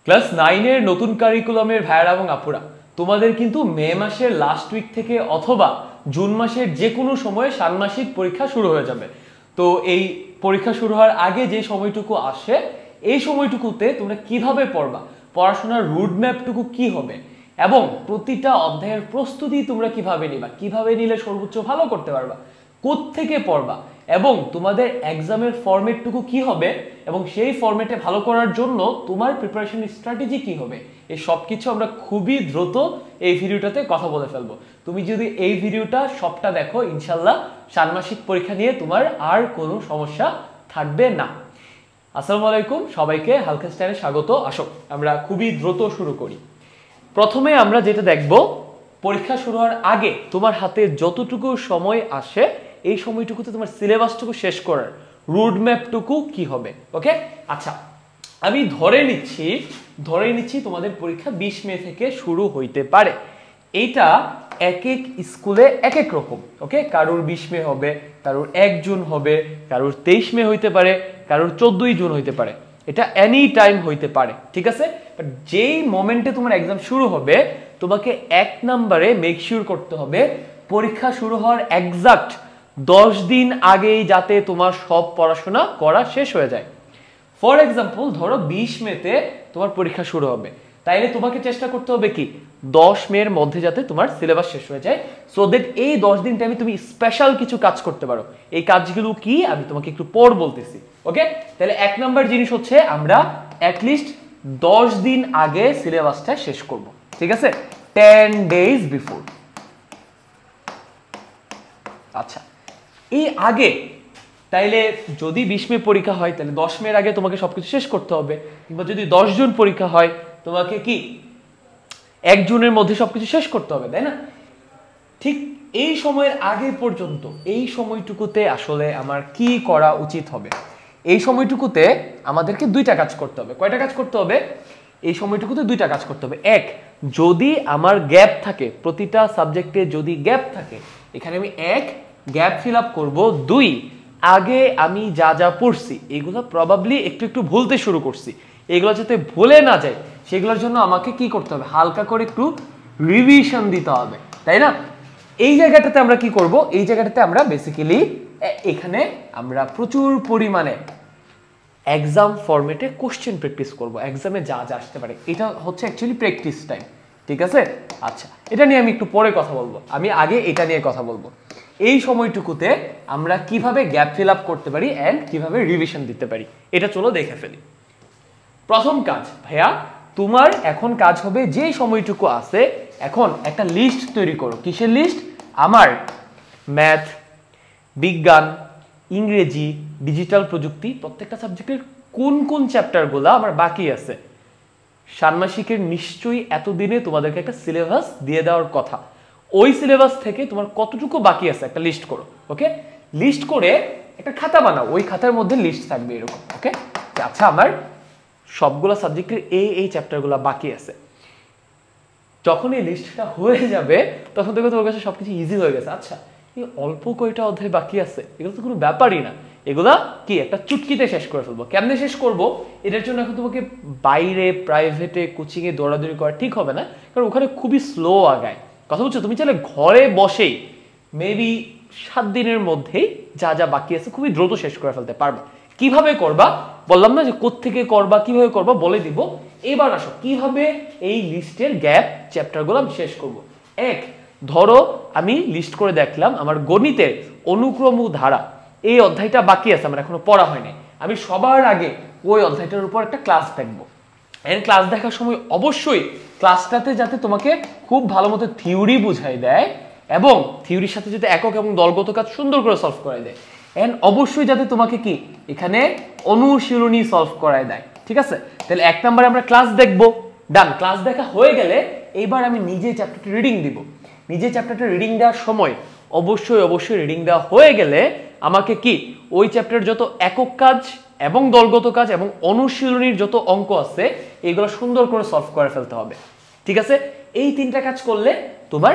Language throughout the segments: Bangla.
ক্লাস 9 এর নতুন কারিকুলামের ভাইয়ারা এবং আপুরা, তোমাদের কিন্তু মে মাসের লাস্ট উইক থেকে অথবা জুন মাসের যে কোনো সময়ে ষান্মাসিক পরীক্ষা শুরু হয়ে যাবে। তো এই পরীক্ষা শুরু হওয়ার আগে যে সময়টুকু আসে, এই সময়টুকুতে তোমরা কিভাবে পড়বা, পড়াশোনার রুটম্যাপটুকু কি হবে এবং প্রতিটা অধ্যায়ের প্রস্তুতি তোমরা কিভাবে নিবা, কিভাবে নিলে সর্বোচ্চ ভালো করতে পারবা, কোত্থেকে পড়বা এবং তোমাদের এক্সামের ফরম্যাটটুকু কি হবে এবং সেই ফরম্যাটে ভালো করার জন্য তোমার প্রিপারেশন স্ট্র্যাটেজি কি হবে, এই সব কিছু আমরা খুবই দ্রুত এই ভিডিওটাতে কথা বলে ফেলবো। তুমি যদি এই ভিডিওটা সবটা দেখো, ইনশাল্লাহ ষান্মাসিক পরীক্ষা নিয়ে তোমার আর কোনো সমস্যা থাকবে না। আসসালামু আলাইকুম, সবাইকে হালকা স্টাইলে স্বাগত। আসো আমরা খুবই দ্রুত শুরু করি। প্রথমে আমরা যেটা দেখব, পরীক্ষা শুরু হওয়ার আগে তোমার হাতে যতটুকু সময় আসে, এই সময়টুকুতে তোমার সিলেবাসটুকু শেষ করার রুটম্যাপটুকু কি হবে। ওকে, আচ্ছা আমি ধরে নিচ্ছি তোমাদের পরীক্ষা 20 মে থেকে শুরু হইতে পারে। এইটা এক এক স্কুলে এক এক রকম। ওকে, কারোর 20 মে হবে, কারোর 1 জুন হবে, কারোর 23 মে হইতে পারে, কারোর 14ই জুন হইতে পারে। এটা এনি টাইম হইতে পারে, ঠিক আছে। বাট যেই মোমেন্টে তোমার এক্সাম শুরু হবে, তোমাকে 1 নম্বরে মেক শিওর করতে হবে পরীক্ষা শুরু হওয়ার এক্সাক্ট 10 দিন আগেই যাতে তোমার সব পড়াশোনা করা শেষ হয়ে যায়। ফর এক্সাম্পল, ধরো 20 মেতে তোমার পরীক্ষা শুরু হবে, তাইলে তোমাকে চেষ্টা করতে হবে কি 10 মের মধ্যে যাতে তোমার সিলেবাস শেষ হয়ে যায়, সো দ্যাট এই 10 দিন টাইমে তুমি স্পেশাল কিছু কাজ করতে পারো। এই কাজগুলো কি আমি তোমাকে একটু পর বলতেছি। ওকে, তাহলে 1 নাম্বার জিনিস হচ্ছে আমরা অ্যাটলিস্ট 10 দিন আগে সিলেবাসটা শেষ করব, ঠিক আছে, 10 days বিফোর। আচ্ছা, এই আগে তাইলে যদি 20 মে পরীক্ষা হয়, তাহলে 10 মের আগে তোমাকে সবকিছু শেষ করতে হবে। কিংবা যদি 10 জুন পরীক্ষা হয়, তোমাকে কি 1 জুনের মধ্যে সবকিছু শেষ করতে হবে, তাই না? ঠিক এই সময়ের আগে পর্যন্ত এই সময়টুকুতে আসলে আমার কি করা উচিত হবে? এই সময়টুকুতে আমাদেরকে 2টা কাজ করতে হবে। কয়টা কাজ করতে হবে? এই সময়টুকুতে 2টা কাজ করতে হবে। 1, যদি আমার গ্যাপ থাকে, প্রতিটা সাবজেক্টে যদি গ্যাপ থাকে, এখানে আমি 1 গ্যাপ ফিল আপ করবো। 2, আগে আমি যা যা পড়ছি এগুলো প্রবাবলি একটু ভুলতে শুরু করছি, এগুলো যাতে ভুলে না যায় সেগুলোর জন্য আমাকে কি করতে হবে, হালকা করে একটু রিভিশন দিতে হবে, তাই না? এই জায়গাটাতে আমরা কি করব, এই জায়গাটাতে আমরা বেসিক্যালি এখানে আমরা প্রচুর পরিমাণে এক্সাম ফরম্যাটে কোশ্চেন প্র্যাকটিস করব, এক্সামে যা যা আসতে পারে। এটা হচ্ছে অ্যাকচুয়ালি প্র্যাকটিস টাইম, ঠিক আছে। আচ্ছা, এটা নিয়ে আমি একটু পরে কথা বলবো, আমি আগে এটা নিয়ে কথা বলবো। এই সময়টুকুতে আমরা কিভাবে গ্যাপ ফিল আপ করতে পারি এন্ড কিভাবে রিভিশন দিতে পারি, এটা চলো দেখে ফেলি। প্রথম কাজ ভাইয়া, তোমার এখন কাজ হবে যে সময়টুকু আছে, এখন একটা লিস্ট তৈরি করো। কিসের লিস্ট? আমার ম্যাথ, বিজ্ঞান, ইংরেজি, ডিজিটাল প্রযুক্তি, প্রত্যেকটা সাবজেক্টের কোন কোন চ্যাপ্টারগুলো আমার বাকি আছে। ষান্মাসিকের নিশ্চয়ই এতদিনে তোমাদেরকে একটা সিলেবাস দিয়ে দেওয়ার কথা, ওই সিলেবাস থেকে তোমার কতটুকু বাকি আছে একটা লিস্ট করো। ওকে, লিস্ট করে একটা খাতা বানাও, ওই খাতার মধ্যে লিস্ট থাকবে এরকম। ওকে, আচ্ছা আমার সবগুলো সাবজেক্টের এই চ্যাপ্টারগুলো বাকি আছে। যখন এই লিস্টটা হয়ে যাবে তখন দেখো তোমার কাছে সবকিছু ইজি হয়ে গেছে। আচ্ছা, এই অল্প কয়টা অধ্যায় বাকি আছে, এগুলো তো কোনো ব্যাপারই না, এগুলা কি একটা চুটকিতে শেষ করে ফেলবো। কেমনে শেষ করব, এটার জন্য এখন তোমাকে বাইরে প্রাইভেটে কোচিংয়ে দৌড়াদৌড়ি করা ঠিক হবে না, কারণ ওখানে খুবই স্লো আগায়। কথা বলছো, তুমি চাইলে ঘরে বসেই মেবি 7 দিনের মধ্যেই যা যা বাকি আছে খুবই দ্রুত শেষ করে ফেলতে পারবা। কিভাবে করবা বললাম না, যে কোত্থেকে করবা কিভাবে করবা বলে দিব। এবার আসো কিভাবে এই লিস্টের গ্যাপ চ্যাপ্টারগুলো আমি শেষ করব। 1, ধরো আমি লিস্ট করে দেখলাম আমার গণিতের অনুক্রম ও ধারা এই অধ্যায়টা বাকি আছে, আমার এখনো পড়া হয়নি। আমি সবার আগে ওই অধ্যায়টার উপর একটা ক্লাস দেখবো। এন্ড ক্লাস দেখার সময় অবশ্যই ক্লাসটাতে যাতে তোমাকে খুব ভালো মতো থিওরি বুঝাই দেয় এবং থিওরির সাথে যাতে একক এবং দলগত কাজ সুন্দর করে সলভ করাই দেয়, এন্ড অবশ্যই যাতে তোমাকে কি এখানে অনুশীলনী সলভ করায় দেয়, ঠিক আছে। তাহলে 1 নম্বরে আমরা ক্লাস দেখবো, ডান। ক্লাস দেখা হয়ে গেলে এইবার আমি নিজে চ্যাপ্টারটা রিডিং দিব। নিজে চ্যাপ্টারটা রিডিং দেওয়ার সময় অবশ্যই রিডিং দেওয়া হয়ে গেলে আমাকে কি ওই চ্যাপ্টার যত একক কাজ এবং দলগত কাজ এবং অনুশীলনীর যত অঙ্ক আছে এগুলো সুন্দর করে সলভ করে ফেলতে হবে, ঠিক আছে। এই 3টা কাজ করলে তোমার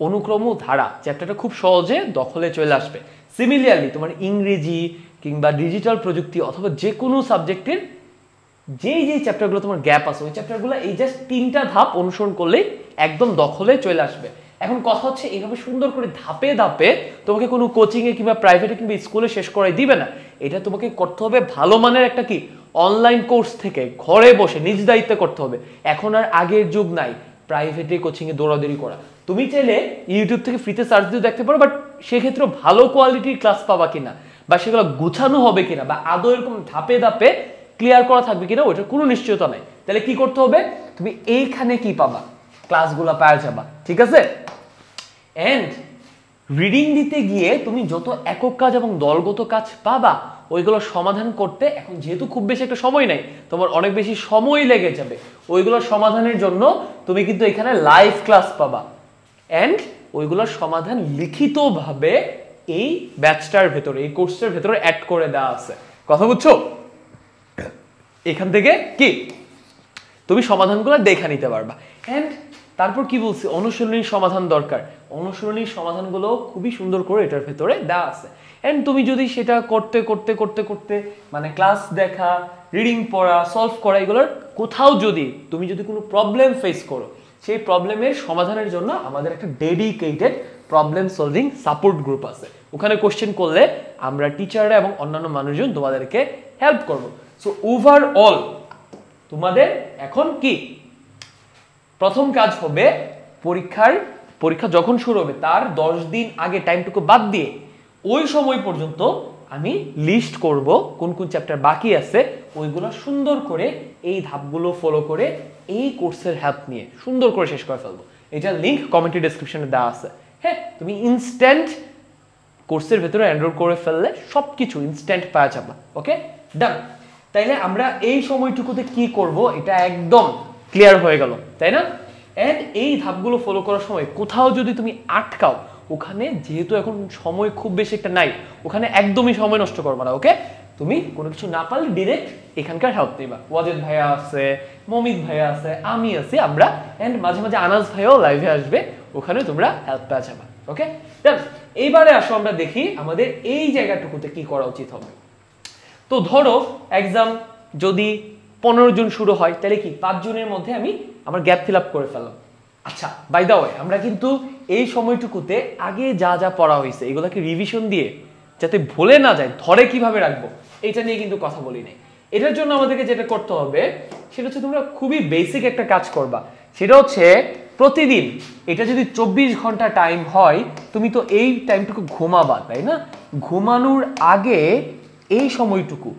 অনুক্রম ধারা চ্যাপ্টারটা খুব সহজে দখলে চলে আসবে। সিমিলারলি তোমার ইংরেজি কিংবা ডিজিটাল প্রযুক্তি অথবা যে কোনো সাবজেক্টের যেই যেই চ্যাপ্টারগুলো তোমার গ্যাপ আছে ওই চ্যাপ্টারগুলো এই জাস্ট 3টা ধাপ অনুসরণ করলেই একদম দখলে চলে আসবে। এখন কথা হচ্ছে এইভাবে সুন্দর করে ধাপে ধাপে তোমাকে কোনো কোচিং এ কিংবা প্রাইভেটে কিংবা স্কুলে শেষ করাই দিবে না, এটা তোমাকে করতে হবে ভালো মানের একটা কি অনলাইন কোর্স থেকে ঘরে বসে নিজ দায়িত্বে করতে হবে। এখন আর আগের যুগ নাই প্রাইভেটে কোচিং এ দৌড়াদৌড়ি করা। তুমি চাইলে ইউটিউব থেকে ফ্রিতে সার্চ দিয়ে দেখতে পারো, বাট সেক্ষেত্রে ভালো কোয়ালিটির ক্লাস পাবা কিনা বা সেগুলো গোছানো হবে কিনা বা আদৌ এরকম ধাপে ধাপে ক্লিয়ার করা থাকবে কিনা ওইটার কোনো নিশ্চয়তা নাই। তাহলে কি করতে হবে, তুমি এইখানে কি পাবা, ক্লাসগুলো পাওয়া যাবা, ঠিক আছে। এন্ড রিডিং দিতে গিয়ে তুমি যত একক কাজ এবং দলগত কাজ পাবা ওইগুলো সমাধান করতে এখন যেহেতু খুব বেশি একটা সময় নাই, তোমার অনেক বেশি সময় লেগে যাবে, ওইগুলো সমাধানের জন্য তুমি কিন্তু এখানে লাইভ ক্লাস পাবা। এন্ড ওইগুলোর সমাধান লিখিতভাবে এই ব্যাচটার ভেতরে এই কোর্সের ভেতরে অ্যাড করে দেওয়া আছে। কথা বুঝছো? এখান থেকে কি তুমি সমাধানগুলো দেখে নিতে পারবা। এন্ড তারপর কি বলছি, অনুশীলনীর সমাধান দরকার। অনুশীলনীর সমাধানগুলো খুবই সুন্দর করে এটার ভেতরে দেওয়া আছে। এন্ড তুমি যদি সেটা করতে করতে করতে করতে মানে ক্লাস দেখা, রিডিং পড়া, সলভ করা, এগুলোর কোথাও যদি তুমি যদি কোনো প্রবলেম ফেস করো, সেই প্রবলেমের সমাধানের জন্য আমাদের একটা dedicated problem solving support group আছে। ওখানে কোশ্চেন করলে আমরা টিচাররা এবং অন্যান্য মানুষজন তোমাদেরকে হেল্প করব। সো ওভারঅল তোমাদের এখন কি প্রথম কাজ হবে, পরীক্ষা যখন শুরু হবে তার 10 দিন আগে টাইমটুকু বাদ দিয়ে ওই সময় পর্যন্ত আমি লিস্ট করব কোন কোন চ্যাপ্টার বাকি আছে, ওইগুলো সুন্দর করে এই ধাপগুলো ফলো করে এই কোর্সের হেল্প নিয়ে সুন্দর করে শেষ করে ফেলবো। এটার লিংক কমেন্ট ডেসক্রিপশনে দেওয়া আছে। হ্যাঁ, তুমি ইনস্ট্যান্ট কোর্সের ভেতরে এনরোল করে ফেললে সবকিছু ইনস্ট্যান্ট পাওয়া যাবে। ওকে, ডান। তাইলে আমরা এই সময়টুকুতে কি করব এটা একদম ক্লিয়ার হয়ে গেল, তাই না? এন্ড এই ধাপগুলো ফলো করার সময় কোথাও যদি তুমি আটকাও, ওখানে যেহেতু এখন সময় খুব বেশি একটা নাই, ওখানে একদমই সময় নষ্ট করবে না। ওকে, তুমি কোনো কিছু না পারলে ডিরেক্ট এখানকার হেল্প নিবা। ওয়াজেদ ভাইয়া আছে, মমিত ভাইয়া আছে, আমি আছি, আমরা। এন্ড মাঝে মাঝে আনাস ভাইয়াও লাইভে আসবে, ওখানে তোমরা হেল্প পাওয়া যাবে। ওকে, ডান। এইবারে আসো আমরা দেখি আমাদের এই জায়গাটুকুতে কি করা উচিত হবে। তো ধরো এক্সাম যদি 15 জুন শুরু হয়, তাহলে কি 5 জুনের মধ্যে আমি আমার গ্যাপ ফিল আপ করে ফেললাম। আচ্ছা, বাই দ্য ওয়ে আমরা কিন্তু এই সময়টুকুতে আগে যা যা পড়া হয়েছে এগুলোকে রিভিশন দিয়ে যাতে ভুলে না যায় ধরে কিভাবে রাখবো এটা নিয়ে কিন্তু কথা বলি নাই। এটার জন্য আমাদেরকে যেটা করতে হবে সেটা হচ্ছে তোমরা খুবই বেসিক একটা কাজ করবা। সেটা হচ্ছে প্রতিদিন, এটা যদি 24 ঘন্টা টাইম হয়, তুমি তো এই টাইমটুকু ঘুমাবা, তাই না? ঘুমানোর আগে এই সময়টুকু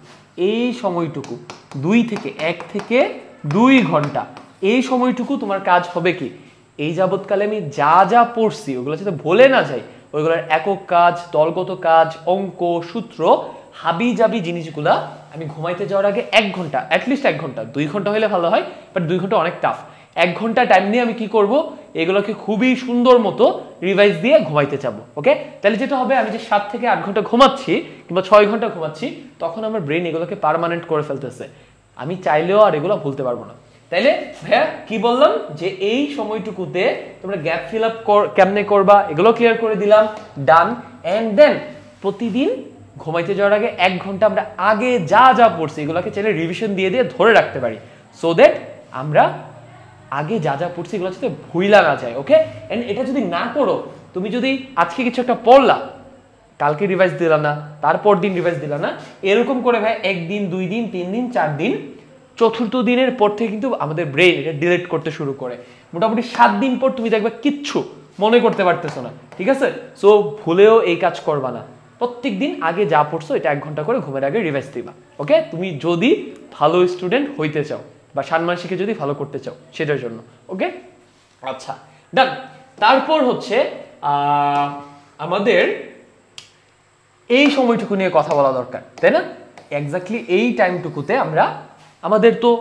1 থেকে 2 ঘন্টা এই সময়টুকু তোমার কাজ হবে কি, এই যাবৎকালে আমি যা যা পড়ছি ওগুলো যাতে ভুলে না যাই, ওইগুলোর একক কাজ, দলগত কাজ, অঙ্ক, সূত্র, হাবি জাবি জিনিসগুলা আমি ঘুমাইতে যাওয়ার আগে 1 ঘন্টা, অ্যাটলিস্ট 1 ঘন্টা, 2 ঘন্টা হলে ভালো হয়, বাট 2 ঘন্টা অনেক টাফ। 1 ঘন্টা টাইম নিয়ে আমি কি করব, এগুলোকে খুবই সুন্দর মতো রিভাইজ দিয়ে ঘুমাইতে যাবো। ওকে, তাহলে যেটা হবে, আমি যে 7 থেকে 8 ঘন্টা ঘুমাচ্ছি কিংবা 6 ঘন্টা ঘুমাচ্ছি, তখন আমার ব্রেন এগুলোকে পার্মানেন্ট করে ফেলতেছে, আমি চাইলেও আর এগুলো ভুলতে পারবো না। তাইলে ভাইয়া কি বললাম যে এই সময়টুকুতে তোমরা গ্যাপ ফিল আপ কেমনে করবা এগুলো ক্লিয়ার করে দিলাম, ডান। এন্ড দেন প্রতিদিন ঘুমাইতে যাওয়ার আগে 1 ঘন্টা আমরা আগে যা যা পড়ছি এগুলোকে চাইলে রিভিশন দিয়ে দিয়ে ধরে রাখতে পারি, সো দ্যাট আমরা আগে যা যা পড়ছি এগুলো যাতে ভুইলা না যায়। ওকে, এন্ড এটা যদি না করো, তুমি যদি আজকে কিছু একটা পড়লা, কালকে রিভাইজ দিলা না, তারপর দিন রিভাইজ দিলা না, এরকম করে ভাই 1 দিন 2 দিন 3 দিন 4 দিন, চতুর্থ দিনের পর থেকে কিন্তু আমাদের ব্রেন এটা ডিলিট করতে শুরু করে। মোটামুটি 7 দিন পর তুমি দেখবে কিচ্ছু মনে করতে পারতেছো না, ঠিক আছে? সো ভুলেও এই কাজ করবা না, প্রত্যেক দিন আগে যা পড়ছো এটা 1 ঘন্টা করে ঘুমের আগে রিভাইজ দিবা। ওকে, তুমি যদি ভালো স্টুডেন্ট হইতে চাও বা ষান্মাসিকে যদি ভালো করতে চাও সেটার জন্য। ওকে, আচ্ছা, ডান। তারপর হচ্ছে আমাদের এই সময়টুকু নিয়ে কথা বলা দরকার, তাই না? এক্স্যাক্টলি এই টাইমটুকুতে আমাদের তো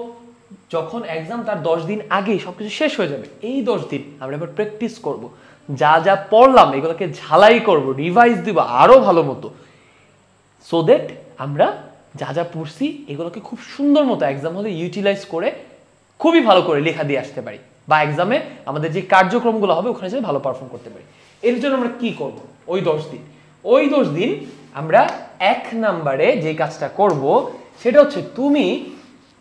যখন এক্সাম তার 10 দিন আগেই সবকিছু শেষ হয়ে যাবে, এই 10 দিন আমরা এবার প্র্যাকটিস করব, যা যা পড়লাম এগুলোকে ঝালাই করব, রিভাইজ দিব আরো ভালো মতো, সো দ্যাট আমরা যা যা পড়ছি এগুলোকে খুব সুন্দর মতো এক্সাম হলে ইউটিলাইজ করে খুবই ভালো করে লেখা দিয়ে আসতে পারি, বা এক্সামে আমাদের যে কার্যক্রমগুলো হবে ওখানে যেন ভালো পারফর্ম করতে পারি। এর জন্য আমরা কি করব, ওই 10 দিন আমরা 1 নম্বরে যে কাজটা করব সেটা হচ্ছে তুমি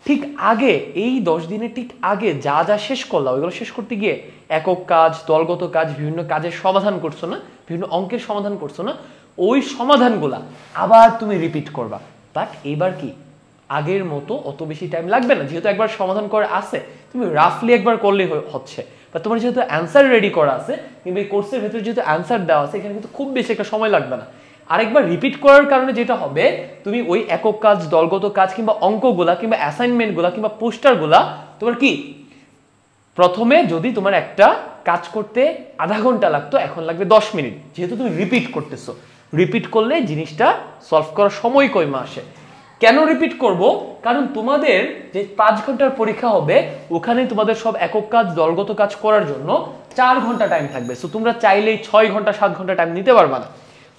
ঠিক আগে এই 10 দিনের ঠিক আগে যা যা শেষ করলা ওইগুলো শেষ করতে গিয়ে একক কাজ, দলগত কাজ, বিভিন্ন কাজের সমাধান করছো না, বিভিন্ন অঙ্কের সমাধান করছো না, ওই সমাধানগুলা আবার তুমি রিপিট করবা। বাট এবার কি আগের মতো অত বেশি টাইম লাগবে না, যেহেতু একবার সমাধান করে আছে তুমি রাফলি একবার করলেই হচ্ছে। বা তোমার যেহেতু অ্যান্সার রেডি করা আছে কিংবা এই কোর্সের ভেতরে যেহেতু অ্যান্সার দেওয়া আছে, এখানে কিন্তু খুব বেশি একটা সময় লাগবে না। আরেকবার রিপিট করার কারণে যেটা হবে, তুমি ওই একক কাজ, দলগত কাজ কিংবা অঙ্কগুলা কিংবা অ্যাসাইনমেন্টগুলা কিংবা পোস্টারগুলা তোমার কি প্রথমে যদি তোমার একটা কাজ করতে আধা ঘন্টা লাগতো, এখন লাগবে 10 মিনিট, যেহেতু তুমি রিপিট করতেছো। রিপিট করলে জিনিসটা সলভ করার সময় কমে আসে। কেন রিপিট করব? কারণ তোমাদের যে 5 ঘন্টার পরীক্ষা হবে ওখানে তোমাদের সব একক কাজ, দলগত কাজ করার জন্য 4 ঘন্টা টাইম থাকবে। সো তোমরা চাইলেই 6 ঘন্টা 7 ঘন্টা টাইম নিতে পারবে না।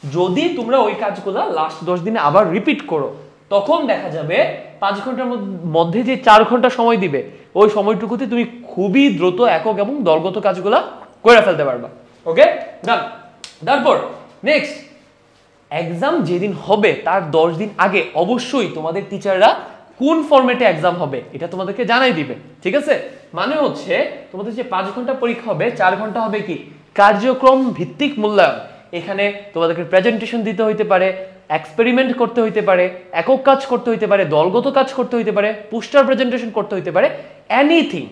যদি তোমরা ওই কাজগুলো লাস্ট 10 দিনে আবার রিপিট করো, তখন দেখা যাবে 5 ঘন্টার মধ্যে যে 4 ঘন্টা সময় দিবে, ওই সময়টুকুতে তুমি খুবই দ্রুত একক এবং দলগত কাজগুলো করে ফেলতে পারবা। ওকে, ডান। তারপর নেক্সট, এক্সাম যেদিন হবে তার 10 দিন আগে অবশ্যই তোমাদের টিচাররা কোন ফরম্যাটে এক্সাম হবে এটা তোমাদেরকে জানাই দিবে। ঠিক আছে, মানে হচ্ছে তোমাদের যে 5 ঘন্টা পরীক্ষা হবে, 4 ঘন্টা হবে কি কার্যক্রম ভিত্তিক মূল্যায়ন। এখানে তোমাদেরকে প্রেজেন্টেশন দিতে হইতে পারে, এক্সপেরিমেন্ট করতে হইতে পারে, একক কাজ করতে হইতে পারে, দলগত কাজ করতে হইতে পারে, পোস্টার প্রেজেন্টেশন করতে হইতে পারে, এনিথিং।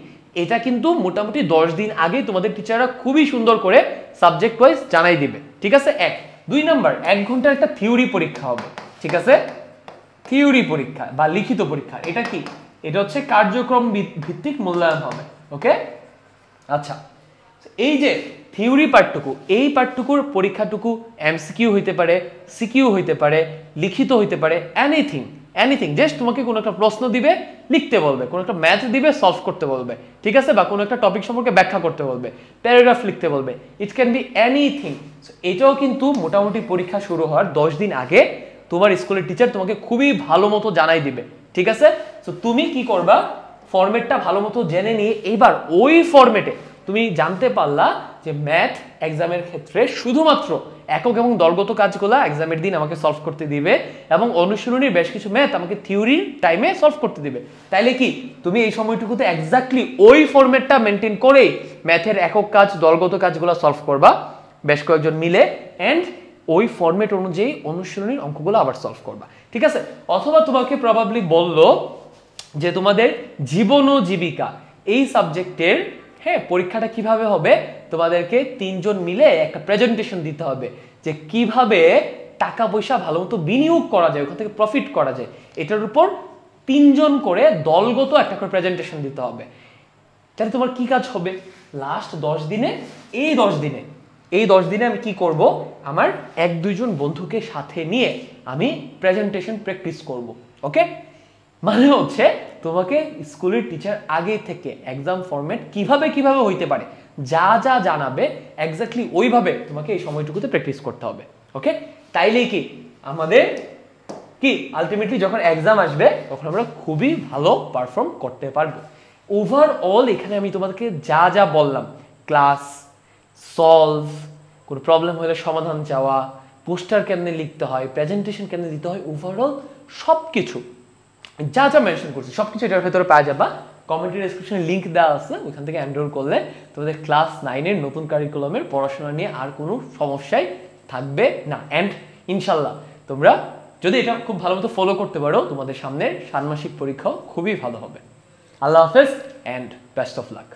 এটা কিন্তু মোটামুটি 10 দিন আগে তোমাদের টিচাররা খুবই সুন্দর করে সাবজেক্ট ওয়াইজ জানাই দিবে। ঠিক আছে, 1 2 নাম্বার 1 ঘন্টার একটা থিওরি পরীক্ষা হবে। ঠিক আছে, থিওরি পরীক্ষা বা লিখিত পরীক্ষা। এটা কি? এটা হচ্ছে কার্যক্রম ভিত্তিক মূল্যায়ন হবে। ওকে, আচ্ছা, এই যে থিওরি পার্টটুকু, এই পার্টটুকুর পরীক্ষাটুকু এমসিকিউ হইতে পারে, সিকিউ হইতে পারে, লিখিত হইতে পারে, এনিথিং এনিথিং। জাস্ট তোমাকে কোনো একটা প্রশ্ন দিবে, লিখতে বলবে, কোনো একটা ম্যাথ দিবে, সলভ করতে বলবে। ঠিক আছে, বা কোনো একটা টপিক সম্পর্কে ব্যাখ্যা করতে বলবে, প্যারাগ্রাফ লিখতে বলবে, ইট ক্যান বি এনিথিং। এটাও কিন্তু মোটামুটি পরীক্ষা শুরু হওয়ার 10 দিন আগে তোমার স্কুলের টিচার তোমাকে খুবই ভালো মতো জানাই দিবে। ঠিক আছে, তো তুমি কি করবা, ফরম্যাটটা ভালো মতো জেনে নিয়ে এইবার ওই ফরম্যাটে তুমি জানতে পারলা যে ম্যাথ এক্সামের ক্ষেত্রে শুধুমাত্র একক এবং দলগত কাজগুলো এক্সামের দিন আমাকে সলভ করতে দিবে এবং অনুশীলনীর বেশ কিছু ম্যাথ আমাকে থিওরির টাইমে সলভ করতে দিবে। তাইলে কি তুমি এই সময়টুকুতে এক্স্যাক্টলি ওই ফরম্যাটটা মেনটেন করে ম্যাথের একক কাজ, দলগত কাজগুলো সলভ করবা বেশ কয়েকজন মিলে, এন্ড ওই ফরম্যাট অনুযায়ী অনুশীলনীর অঙ্কগুলো আবার সলভ করবা। ঠিক আছে, অথবা তোমাকে প্রবাবলি বললো যে তোমাদের জীবন ও জীবিকা এই সাবজেক্টের পরীক্ষাটা কিভাবে হবে, তোমাদেরকে 3 জন মিলে একটা প্রেজেন্টেশন দিতে হবে যে কিভাবে টাকা পয়সা ভালো মতো বিনিয়োগ করা যায়, ওখান থেকে প্রফিট করা যায়। এটার উপর 3 জন করে দলগত একটা করে প্রেজেন্টেশন দিতে হবে। তাহলে তোমার কি কাজ হবে, লাস্ট 10 দিনে এই 10 দিনে আমি কি করব, আমার 1-2 জন বন্ধুকে সাথে নিয়ে আমি প্রেজেন্টেশন প্র্যাকটিস করব। ওকে, মানে হচ্ছে তোমাকে স্কুলের টিচার আগে থেকে এক্সাম ফরম্যাট কিভাবে হইতে পারে যা যা জানাবে এক্স্যাক্টলি ওইভাবে তোমাকে এই সময়টুকুতে প্র্যাকটিস করতে হবে। ওকে, তাইলেই কি আমাদের কি আলটিমেটলি যখন এক্সাম আসবে তখন আমরা খুবই ভালো পারফর্ম করতে পারবো। ওভারঅল এখানে আমি তোমাদেরকে যা যা বললাম, ক্লাস, সলভ, কোনো প্রবলেম হলে সমাধান চাওয়া, পোস্টার কেমনে লিখতে হয়, প্রেজেন্টেশন কেমনে দিতে হয়, ওভারঅল সবকিছু যা যা মেনশন করছি সবকিছু এটার ভেতরে পাওয়া যাবা। কমেন্ট ডেসক্রিপশনে লিংক দেওয়া আছে, ওইখান থেকে এনরোল করলে তোমাদের ক্লাস 9-এর নতুন কারিকুলামের পড়াশোনা নিয়ে আর কোনো সমস্যাই থাকবে না। অ্যান্ড ইনশাল্লাহ তোমরা যদি এটা খুব ভালো মতো ফলো করতে পারো, তোমাদের সামনে ষান্মাসিক পরীক্ষাও খুবই ভালো হবে। আল্লাহ হাফেজ অ্যান্ড বেস্ট অফ লাক।